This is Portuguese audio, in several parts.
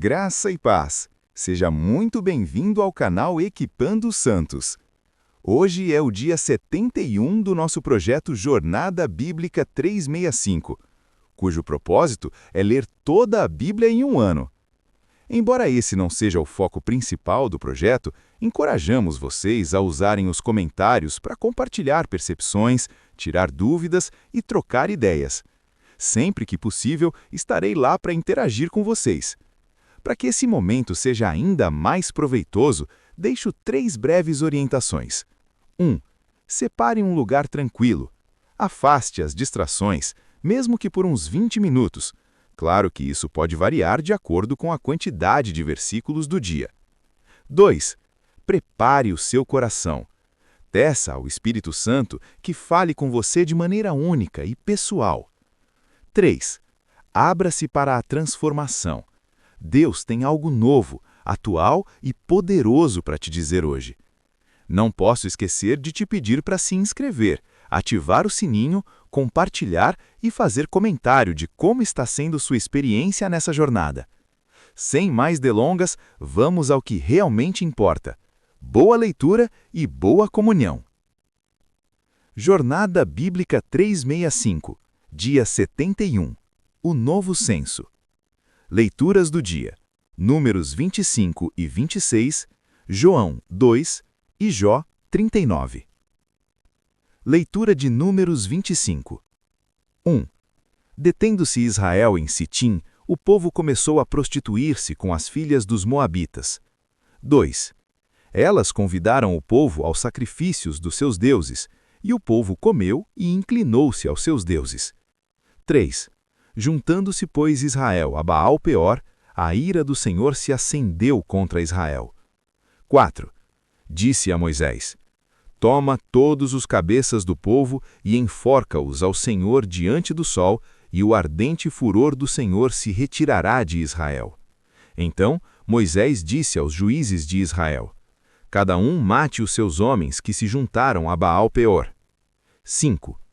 Graça e paz. Seja muito bem-vindo ao canal Equipando os Santos. Hoje é o dia 71 do nosso projeto Jornada Bíblica 365, cujo propósito é ler toda a Bíblia em um ano. Embora esse não seja o foco principal do projeto, encorajamos vocês a usarem os comentários para compartilhar percepções, tirar dúvidas e trocar ideias. Sempre que possível, estarei lá para interagir com vocês. Para que esse momento seja ainda mais proveitoso, deixo 3 breves orientações. 1. Separe um lugar tranquilo. Afaste as distrações, mesmo que por uns 20 minutos. Claro que isso pode variar de acordo com a quantidade de versículos do dia. 2. Prepare o seu coração. Peça ao Espírito Santo que fale com você de maneira única e pessoal. 3. Abra-se para a transformação. Deus tem algo novo, atual e poderoso para te dizer hoje. Não posso esquecer de te pedir para se inscrever, ativar o sininho, compartilhar e fazer comentário de como está sendo sua experiência nessa jornada. Sem mais delongas, vamos ao que realmente importa. Boa leitura e boa comunhão. Jornada Bíblica 365, dia 71. O Novo Censo. Leituras do dia. Números 25 e 26, João 2 e Jó 39. Leitura de Números 25. 1. Detendo-se Israel em Sitim, o povo começou a prostituir-se com as filhas dos Moabitas. 2. Elas convidaram o povo aos sacrifícios dos seus deuses, e o povo comeu e inclinou-se aos seus deuses. 3. Juntando-se, pois, Israel a Baal-Peor, a ira do Senhor se acendeu contra Israel. 4. Disse a Moisés: Toma todos os cabeças do povo e enforca-os ao Senhor diante do sol, e o ardente furor do Senhor se retirará de Israel. Então Moisés disse aos juízes de Israel: Cada um mate os seus homens que se juntaram a Baal-Peor. 5.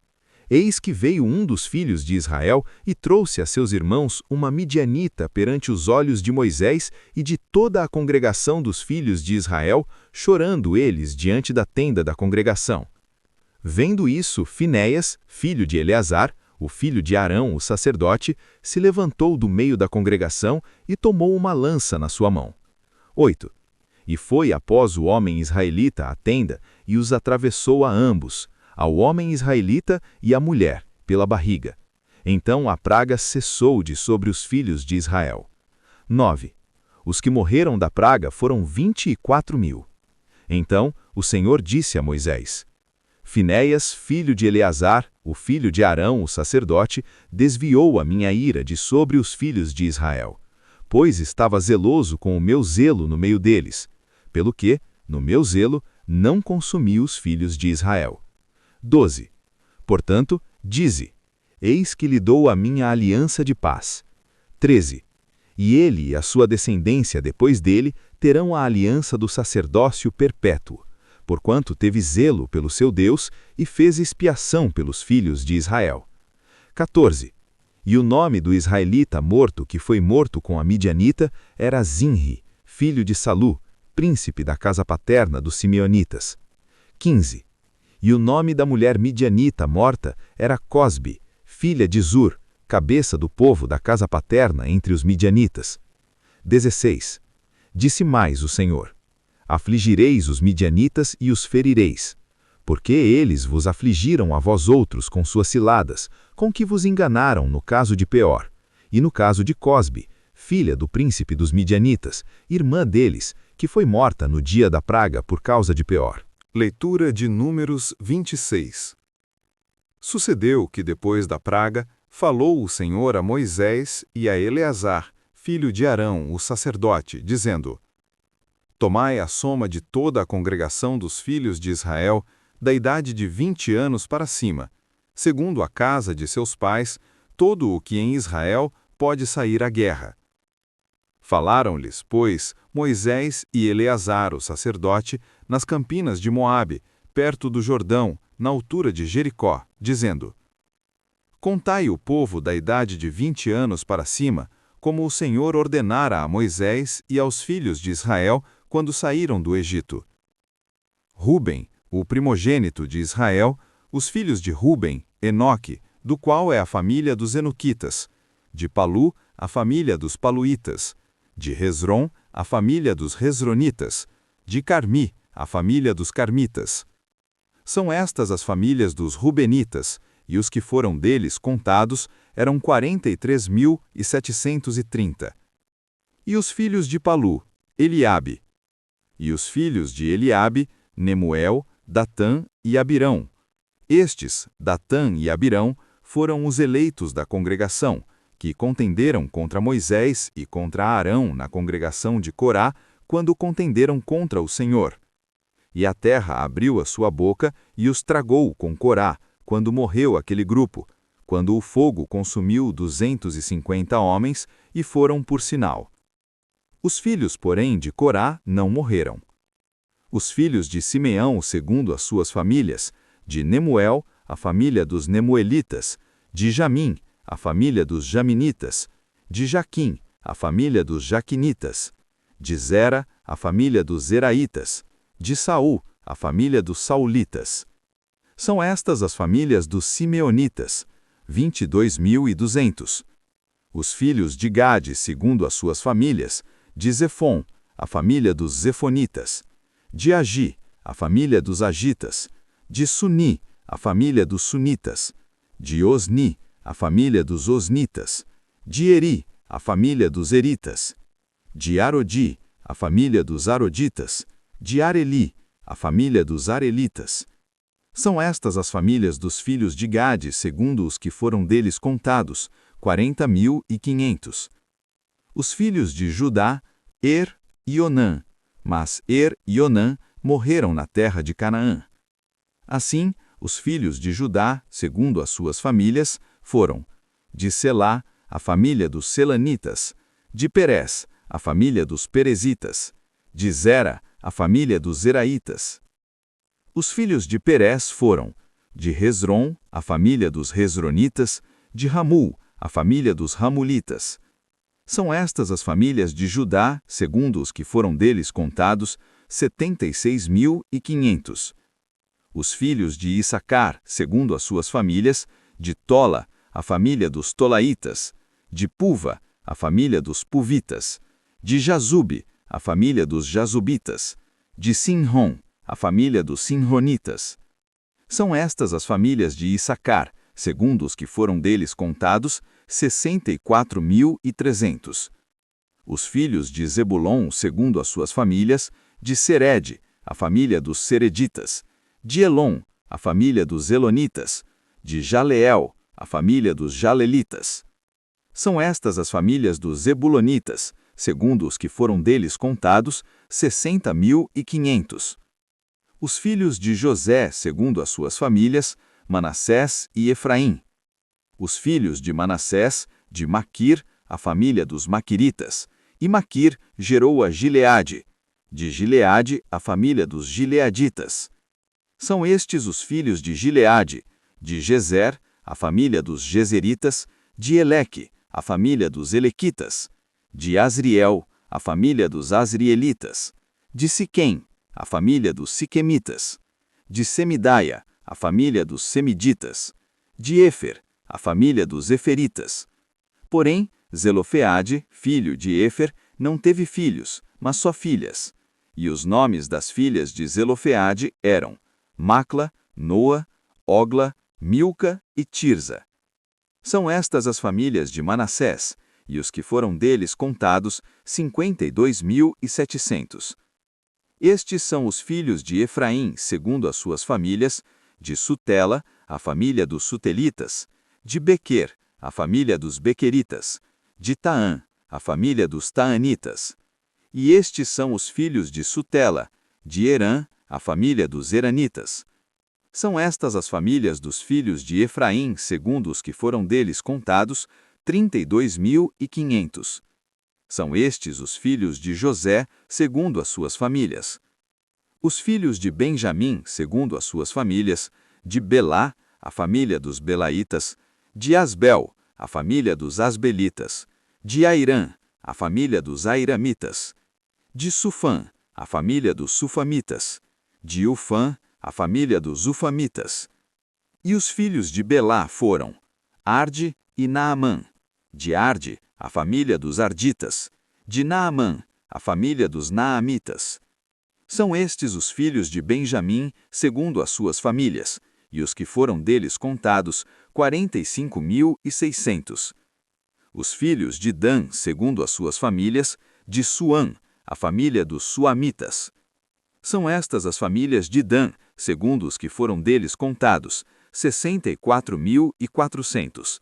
Eis que veio um dos filhos de Israel e trouxe a seus irmãos uma midianita perante os olhos de Moisés e de toda a congregação dos filhos de Israel, chorando eles diante da tenda da congregação. Vendo isso, Finéias, filho de Eleazar, o filho de Arão, o sacerdote, se levantou do meio da congregação e tomou uma lança na sua mão. 8. E foi após o homem israelita à tenda e os atravessou a ambos, ao homem israelita e à mulher, pela barriga. Então a praga cessou de sobre os filhos de Israel. 9. Os que morreram da praga foram 24.000. Então o Senhor disse a Moisés: Finéias, filho de Eleazar, o filho de Arão, o sacerdote, desviou a minha ira de sobre os filhos de Israel, pois estava zeloso com o meu zelo no meio deles, pelo que, no meu zelo, não consumi os filhos de Israel. 12. Portanto, dize: Eis que lhe dou a minha aliança de paz. 13. E ele e a sua descendência depois dele terão a aliança do sacerdócio perpétuo, porquanto teve zelo pelo seu Deus e fez expiação pelos filhos de Israel. 14. E o nome do israelita morto que foi morto com a midianita era Zinri, filho de Salu, príncipe da casa paterna dos simeonitas. 15. E o nome da mulher midianita morta era Cosbi, filha de Zur, cabeça do povo da casa paterna entre os midianitas. 16. Disse mais o Senhor: Afligireis os midianitas e os ferireis, porque eles vos afligiram a vós outros com suas ciladas, com que vos enganaram no caso de Peor, e no caso de Cosbi, filha do príncipe dos midianitas, irmã deles, que foi morta no dia da praga por causa de Peor. Leitura de Números 26. Sucedeu que depois da praga, falou o Senhor a Moisés e a Eleazar, filho de Arão, o sacerdote, dizendo: Tomai a soma de toda a congregação dos filhos de Israel, da idade de 20 anos para cima, segundo a casa de seus pais, todo o que em Israel pode sair à guerra. Falaram-lhes, pois, Moisés e Eleazar, o sacerdote, nas campinas de Moabe, perto do Jordão, na altura de Jericó, dizendo: Contai o povo da idade de 20 anos para cima, como o Senhor ordenara a Moisés e aos filhos de Israel quando saíram do Egito. Ruben, o primogênito de Israel, os filhos de Ruben, Enoque, do qual é a família dos Enoquitas, de Palu, a família dos Paluítas, de Hezron, a família dos Hezronitas, de Carmi, a família dos Carmitas. São estas as famílias dos Rubenitas, e os que foram deles contados eram 43.730. E os filhos de Palu, Eliabe. E os filhos de Eliabe, Nemuel, Datã e Abirão. Estes, Datã e Abirão, foram os eleitos da congregação, que contenderam contra Moisés e contra Arão na congregação de Corá, quando contenderam contra o Senhor. E a terra abriu a sua boca e os tragou com Corá, quando morreu aquele grupo, quando o fogo consumiu 250 homens e foram por sinal. Os filhos, porém, de Corá não morreram. Os filhos de Simeão, segundo as suas famílias, de Nemuel, a família dos Nemuelitas, de Jamim, a família dos Jaminitas, de Jaquim, a família dos Jaquinitas, de Zera, a família dos Zeraitas, de Saul, a família dos Saulitas. São estas as famílias dos Simeonitas, 22.200. Os filhos de Gade, segundo as suas famílias, de Zefon, a família dos Zefonitas, de Agi, a família dos Agitas, de Suni, a família dos Sunitas, de Osni, a família dos Osnitas, de Eri, a família dos Eritas, de Arodi, a família dos Aroditas, de Areli, a família dos Arelitas. São estas as famílias dos filhos de Gade, segundo os que foram deles contados, 40.500. Os filhos de Judá, Er e Onã, mas Er e Onã morreram na terra de Canaã. Assim, os filhos de Judá, segundo as suas famílias, foram de Selá, a família dos Selanitas, de Perez, a família dos Perezitas, de Zera, a família dos Zeraitas. Os filhos de Perez foram de Hezron, a família dos Hezronitas, de Ramul, a família dos Ramulitas. São estas as famílias de Judá, segundo os que foram deles contados, 76.500. Os filhos de Issacar, segundo as suas famílias, de Tola, a família dos Tolaitas, de Puva, a família dos Puvitas, de Jazube, a família dos Jazubitas, de Sinrom, a família dos Sinronitas. São estas as famílias de Issacar, segundo os que foram deles contados, 64.300. Os filhos de Zebulon, segundo as suas famílias, de Sered, a família dos Sereditas, de Elon, a família dos Elonitas, de Jaleel, a família dos Jalelitas. São estas as famílias dos Zebulonitas, segundo os que foram deles contados, 60.500. Os filhos de José, segundo as suas famílias, Manassés e Efraim. Os filhos de Manassés, de Maquir, a família dos Maquiritas, e Maquir gerou a Gileade, de Gileade, a família dos Gileaditas. São estes os filhos de Gileade, de Gezer, a família dos Gezeritas, de Eleque, a família dos Elequitas, de Asriel, a família dos Asrielitas, de Siquém, a família dos Siquemitas, de Semidaia, a família dos Semiditas, de Éfer, a família dos Eferitas. Porém, Zelofeade, filho de Éfer, não teve filhos, mas só filhas. E os nomes das filhas de Zelofeade eram Macla, Noa, Ogla, Milca e Tirza. São estas as famílias de Manassés, e os que foram deles contados, 52.700. Estes são os filhos de Efraim, segundo as suas famílias, de Sutela, a família dos Sutelitas, de Bequer, a família dos Bequeritas, de Taã, a família dos Taanitas. E estes são os filhos de Sutela, de Herã, a família dos Heranitas. São estas as famílias dos filhos de Efraim, segundo os que foram deles contados, 32.500. São estes os filhos de José, segundo as suas famílias. Os filhos de Benjamim, segundo as suas famílias, de Belá, a família dos Belaitas, de Asbel, a família dos Asbelitas, De Airã, a família dos Airamitas. De Sufã, a família dos Sufamitas. De Ufã, a família dos Ufamitas. E os filhos de Belá foram Arde e Naamã. De Arde, a família dos Arditas. De Naamã, a família dos Naamitas. São estes os filhos de Benjamim, segundo as suas famílias, e os que foram deles contados, 45.600. Os filhos de Dan, segundo as suas famílias, de Suã, a família dos Suamitas. São estas as famílias de Dan, segundo os que foram deles contados, 64.400.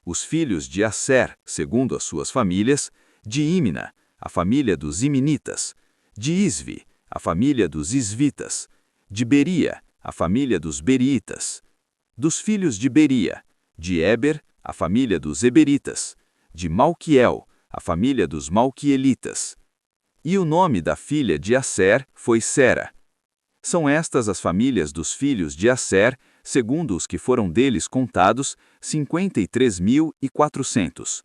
Os filhos de Asser, segundo as suas famílias, de Imna, a família dos Iminitas, de Isvi, a família dos Isvitas, de Beria, a família dos Beriitas. Dos filhos de Beria, de Eber, a família dos Eberitas, de Malquiel, a família dos Malquielitas. E o nome da filha de Asser foi Sera. São estas as famílias dos filhos de Asser, segundo os que foram deles contados, 53.400.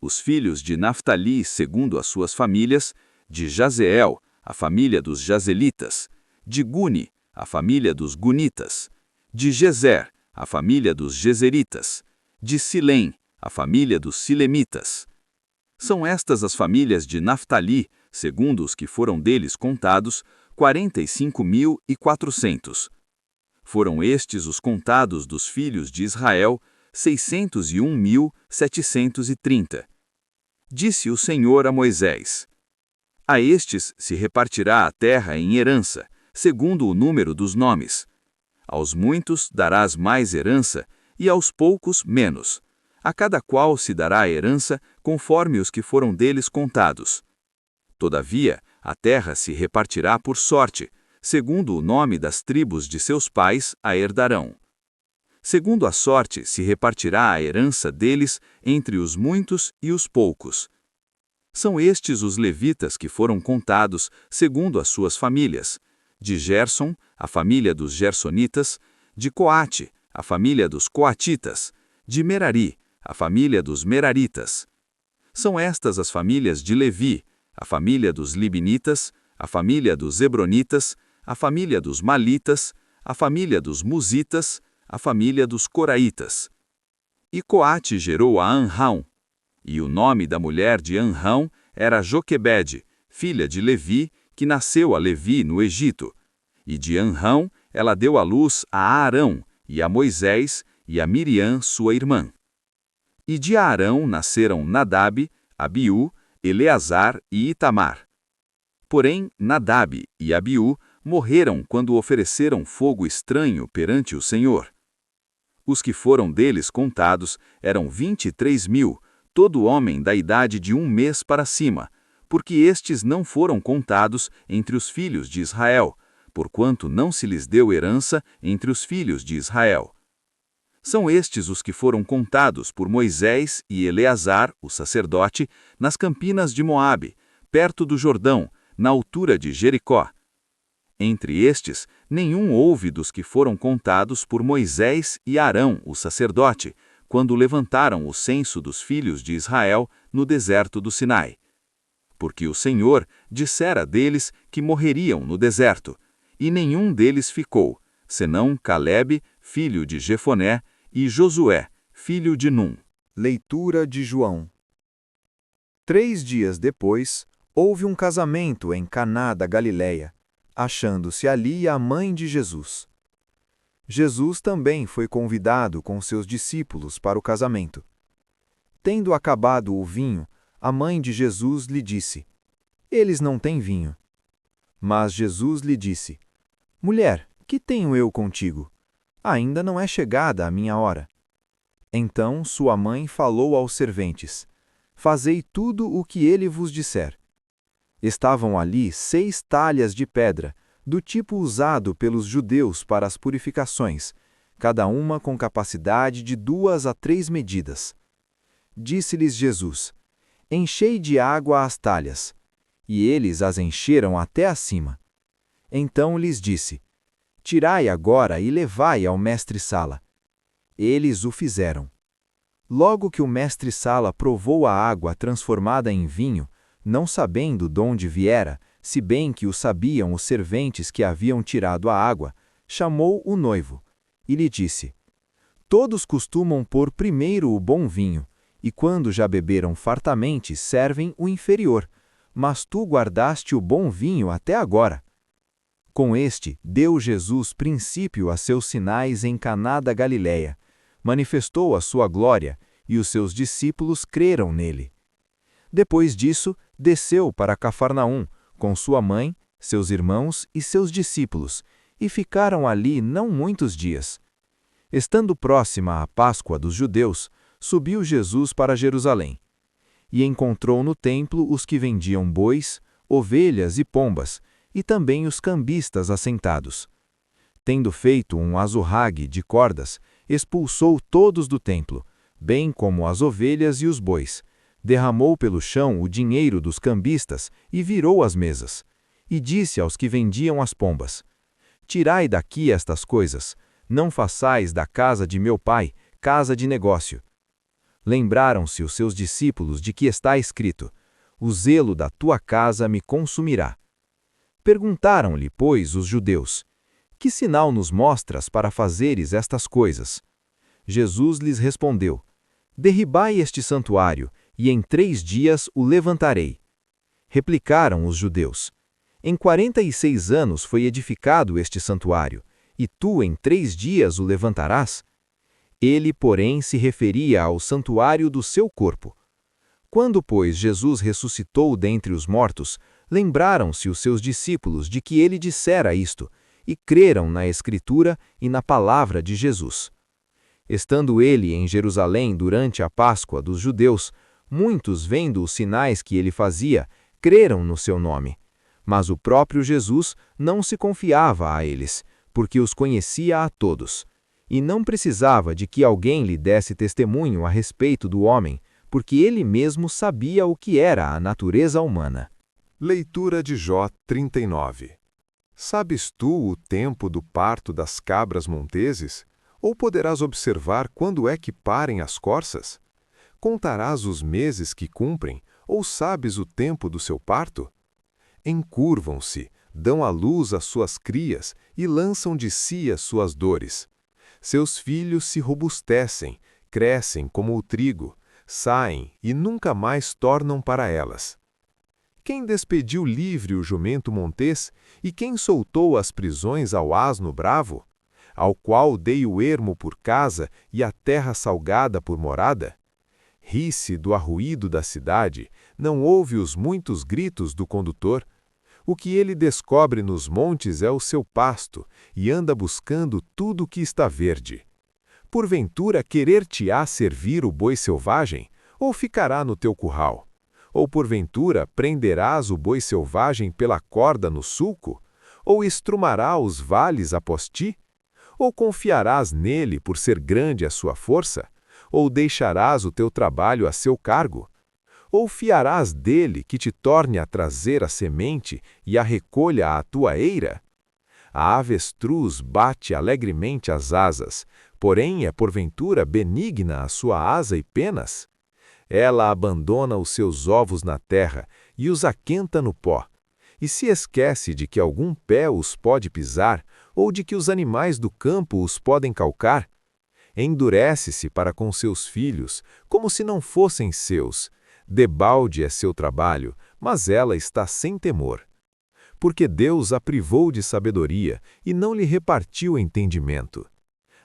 Os filhos de Naftali, segundo as suas famílias, de Jazeel, a família dos Jazelitas, de Guni, a família dos Gunitas, de Gezer, a família dos Gezeritas, de Silém, a família dos Silemitas. São estas as famílias de Naftali, segundo os que foram deles contados, 45.400. Foram estes os contados dos filhos de Israel, 601.730. Disse o Senhor a Moisés: a estes se repartirá a terra em herança, segundo o número dos nomes. Aos muitos darás mais herança, e aos poucos menos. A cada qual se dará a herança, conforme os que foram deles contados. Todavia, a terra se repartirá por sorte, segundo o nome das tribos de seus pais a herdarão. Segundo a sorte se repartirá a herança deles entre os muitos e os poucos. São estes os levitas que foram contados, segundo as suas famílias: de Gerson, a família dos Gersonitas, de Coate, a família dos Coatitas, de Merari, a família dos Meraritas. São estas as famílias de Levi, a família dos Libinitas, a família dos Hebronitas, a família dos Malitas, a família dos Musitas, a família dos Coraitas. E Coate gerou a Anrão. E o nome da mulher de Anrão era Joquebede, filha de Levi, que nasceu a Levi no Egito. E de Anrão ela deu à luz a Arão, e a Moisés, e a Miriam, sua irmã. E de Arão nasceram Nadab, Abiú, Eleazar e Itamar. Porém, Nadab e Abiú morreram quando ofereceram fogo estranho perante o Senhor. Os que foram deles contados eram 23.000, todo homem da idade de 1 mês para cima, porque estes não foram contados entre os filhos de Israel, porquanto não se lhes deu herança entre os filhos de Israel. São estes os que foram contados por Moisés e Eleazar, o sacerdote, nas campinas de Moabe, perto do Jordão, na altura de Jericó. Entre estes, nenhum houve dos que foram contados por Moisés e Arão, o sacerdote, quando levantaram o censo dos filhos de Israel no deserto do Sinai. Porque o Senhor dissera deles que morreriam no deserto, e nenhum deles ficou, senão Calebe, filho de Jefoné, e Josué, filho de Num. Leitura de João. 3 dias depois, houve um casamento em Caná da Galileia, achando-se ali a mãe de Jesus. Jesus também foi convidado com seus discípulos para o casamento. Tendo acabado o vinho, a mãe de Jesus lhe disse: eles não têm vinho. Mas Jesus lhe disse: mulher, que tenho eu contigo? Ainda não é chegada a minha hora. Então sua mãe falou aos serventes: fazei tudo o que ele vos disser. Estavam ali 6 talhas de pedra, do tipo usado pelos judeus para as purificações, cada uma com capacidade de 2 a 3 medidas. Disse-lhes Jesus: enchei de água as talhas. E eles as encheram até acima. Então lhes disse: tirai agora e levai ao mestre-sala. Eles o fizeram. Logo que o mestre-sala provou a água transformada em vinho, não sabendo donde viera, se bem que o sabiam os serventes que haviam tirado a água, chamou o noivo e lhe disse: Todos costumam pôr primeiro o bom vinho, e quando já beberam fartamente, servem o inferior, mas tu guardaste o bom vinho até agora. Com este, deu Jesus princípio a seus sinais em Caná da Galileia, manifestou a sua glória, e os seus discípulos creram nele. Depois disso, desceu para Cafarnaum, com sua mãe, seus irmãos e seus discípulos, e ficaram ali não muitos dias. Estando próxima a Páscoa dos judeus, subiu Jesus para Jerusalém. E encontrou no templo os que vendiam bois, ovelhas e pombas, e também os cambistas assentados. Tendo feito um azorrague de cordas, expulsou todos do templo, bem como as ovelhas e os bois, derramou pelo chão o dinheiro dos cambistas e virou as mesas. E disse aos que vendiam as pombas: Tirai daqui estas coisas, não façais da casa de meu pai casa de negócio. Lembraram-se os seus discípulos de que está escrito: O zelo da tua casa me consumirá. Perguntaram-lhe, pois, os judeus: Que sinal nos mostras para fazeres estas coisas? Jesus lhes respondeu: Derribai este santuário, e em 3 dias o levantarei. Replicaram os judeus: Em 46 anos foi edificado este santuário, e tu em 3 dias o levantarás? Ele, porém, se referia ao santuário do seu corpo. Quando, pois, Jesus ressuscitou dentre os mortos, lembraram-se os seus discípulos de que ele dissera isto, e creram na Escritura e na palavra de Jesus. Estando ele em Jerusalém durante a Páscoa dos judeus, muitos, vendo os sinais que ele fazia, creram no seu nome. Mas o próprio Jesus não se confiava a eles, porque os conhecia a todos. E não precisava de que alguém lhe desse testemunho a respeito do homem, porque ele mesmo sabia o que era a natureza humana. Leitura de Jó 39. Sabes tu o tempo do parto das cabras monteses? Ou poderás observar quando é que parem as corças? Contarás os meses que cumprem, ou sabes o tempo do seu parto? Encurvam-se, dão à luz as suas crias e lançam de si as suas dores. Seus filhos se robustecem, crescem como o trigo, saem e nunca mais tornam para elas. Quem despediu livre o jumento montês e quem soltou as prisões ao asno bravo? Ao qual dei o ermo por casa e a terra salgada por morada? Ri-se do arruído da cidade, não ouve os muitos gritos do condutor. O que ele descobre nos montes é o seu pasto, e anda buscando tudo que está verde. Porventura querer-te-á servir o boi selvagem, ou ficará no teu curral? Ou porventura prenderás o boi selvagem pela corda no sulco? Ou estrumará os vales após ti? Ou confiarás nele por ser grande a sua força? Ou deixarás o teu trabalho a seu cargo? Ou fiarás dele que te torne a trazer a semente e a recolha à tua eira? A avestruz bate alegremente as asas, porém é porventura benigna a sua asa e penas? Ela abandona os seus ovos na terra e os aquenta no pó, e se esquece de que algum pé os pode pisar, ou de que os animais do campo os podem calcar. Endurece-se para com seus filhos, como se não fossem seus. Debalde é seu trabalho, mas ela está sem temor. Porque Deus a privou de sabedoria e não lhe repartiu entendimento.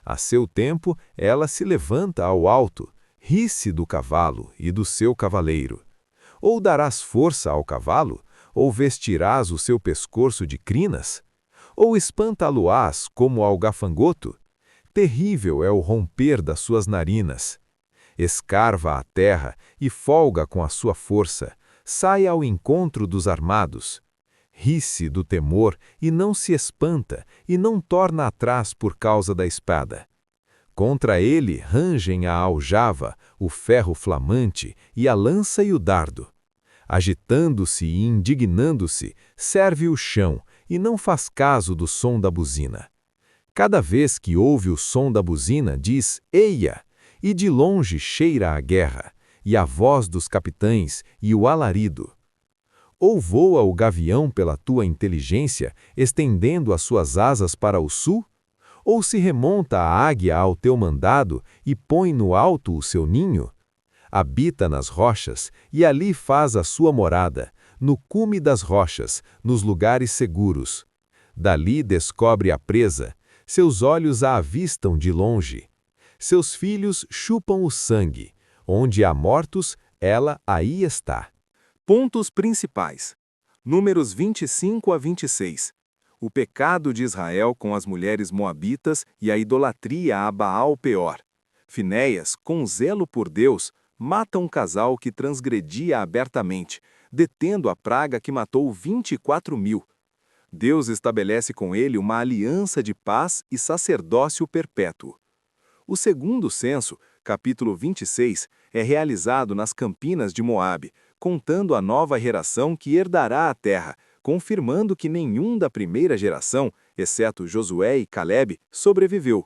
A seu tempo, ela se levanta ao alto, ri-se do cavalo e do seu cavaleiro. Ou darás força ao cavalo, ou vestirás o seu pescoço de crinas? Ou espantá-lo-ás como ao gafangoto? Terrível é o romper das suas narinas. Escarva a terra e folga com a sua força, sai ao encontro dos armados. Ri-se do temor e não se espanta, e não torna atrás por causa da espada. Contra ele rangem a aljava, o ferro flamante, e a lança e o dardo. Agitando-se e indignando-se, serve o chão, e não faz caso do som da buzina. Cada vez que ouve o som da buzina, diz, eia, e de longe cheira a guerra, e a voz dos capitães e o alarido. Ou voa o gavião pela tua inteligência, estendendo as suas asas para o sul? Ou se remonta a águia ao teu mandado e põe no alto o seu ninho? Habita nas rochas e ali faz a sua morada, no cume das rochas, nos lugares seguros. Dali descobre a presa, seus olhos a avistam de longe. Seus filhos chupam o sangue, onde há mortos, ela aí está. Pontos principais. Números 25 a 26. O pecado de Israel com as mulheres moabitas e a idolatria a Baal-Peor. Finéias, com zelo por Deus, mata um casal que transgredia abertamente, detendo a praga que matou 24.000. Deus estabelece com ele uma aliança de paz e sacerdócio perpétuo. O segundo censo, capítulo 26, é realizado nas campinas de Moabe, contando a nova geração que herdará a terra, confirmando que nenhum da primeira geração, exceto Josué e Calebe, sobreviveu.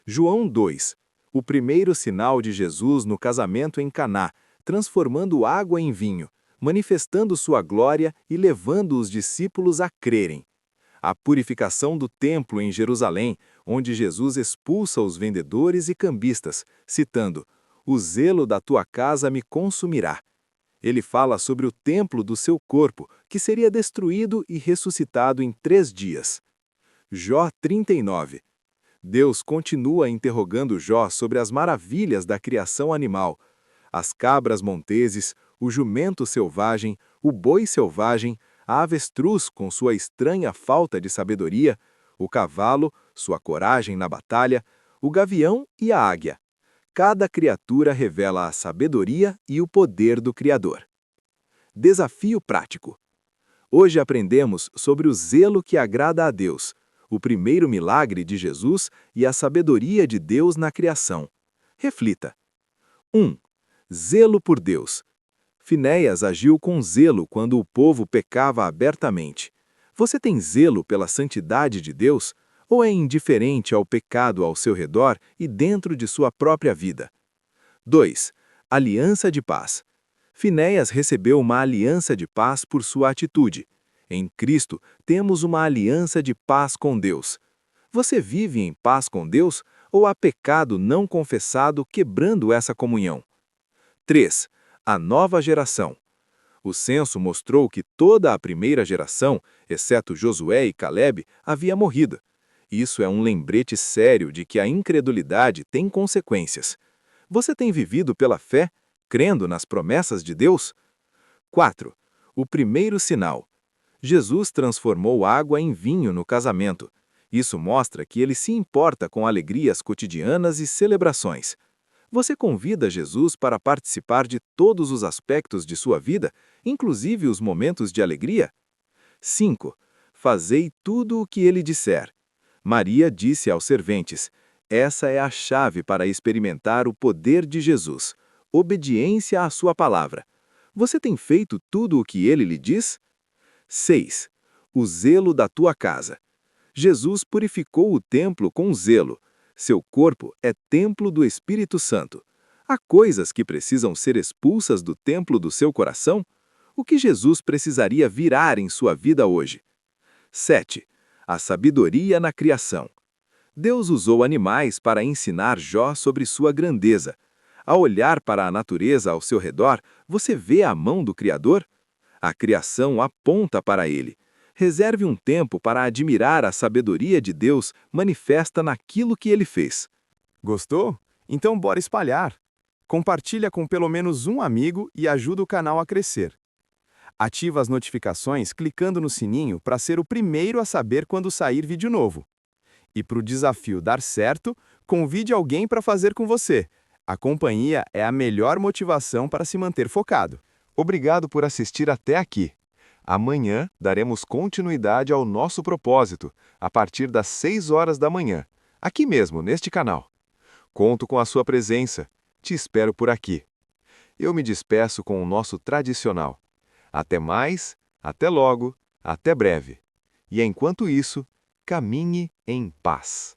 João 2. O primeiro sinal de Jesus no casamento em Caná, transformando água em vinho, manifestando sua glória e levando os discípulos a crerem. A purificação do templo em Jerusalém, onde Jesus expulsa os vendedores e cambistas, citando: "O zelo da tua casa me consumirá." Ele fala sobre o templo do seu corpo, que seria destruído e ressuscitado em 3 dias. Jó 39. Deus continua interrogando Jó sobre as maravilhas da criação animal. As cabras monteses, o jumento selvagem, o boi selvagem, a avestruz com sua estranha falta de sabedoria, o cavalo, sua coragem na batalha, o gavião e a águia. Cada criatura revela a sabedoria e o poder do Criador. Desafio prático. Hoje aprendemos sobre o zelo que agrada a Deus, o primeiro milagre de Jesus e a sabedoria de Deus na criação. Reflita. 1. Zelo por Deus. Finéias agiu com zelo quando o povo pecava abertamente. Você tem zelo pela santidade de Deus ou é indiferente ao pecado ao seu redor e dentro de sua própria vida? 2. Aliança de paz. Finéias recebeu uma aliança de paz por sua atitude. Em Cristo, temos uma aliança de paz com Deus. Você vive em paz com Deus ou há pecado não confessado quebrando essa comunhão? 3. A nova geração. O censo mostrou que toda a primeira geração, exceto Josué e Calebe, havia morrido. Isso é um lembrete sério de que a incredulidade tem consequências. Você tem vivido pela fé, crendo nas promessas de Deus? 4. O primeiro sinal. Jesus transformou água em vinho no casamento. Isso mostra que ele se importa com alegrias cotidianas e celebrações. Você convida Jesus para participar de todos os aspectos de sua vida, inclusive os momentos de alegria? 5. Fazei tudo o que ele disser. Maria disse aos serventes: essa é a chave para experimentar o poder de Jesus. Obediência à sua palavra. Você tem feito tudo o que ele lhe diz? 6. O zelo da tua casa. Jesus purificou o templo com zelo. Seu corpo é templo do Espírito Santo. Há coisas que precisam ser expulsas do templo do seu coração? O que Jesus precisaria virar em sua vida hoje? 7. A sabedoria na criação. Deus usou animais para ensinar Jó sobre sua grandeza. Ao olhar para a natureza ao seu redor, você vê a mão do Criador? A criação aponta para ele. Reserve um tempo para admirar a sabedoria de Deus manifesta naquilo que ele fez. Gostou? Então bora espalhar. Compartilha com pelo menos um amigo e ajuda o canal a crescer. Ativa as notificações clicando no sininho para ser o primeiro a saber quando sair vídeo novo. E para o desafio dar certo, convide alguém para fazer com você. A companhia é a melhor motivação para se manter focado. Obrigado por assistir até aqui. Amanhã daremos continuidade ao nosso propósito, a partir das 6 horas da manhã, aqui mesmo, neste canal. Conto com a sua presença. Te espero por aqui. Eu me despeço com o nosso tradicional. Até mais, até logo, até breve. E enquanto isso, caminhe em paz.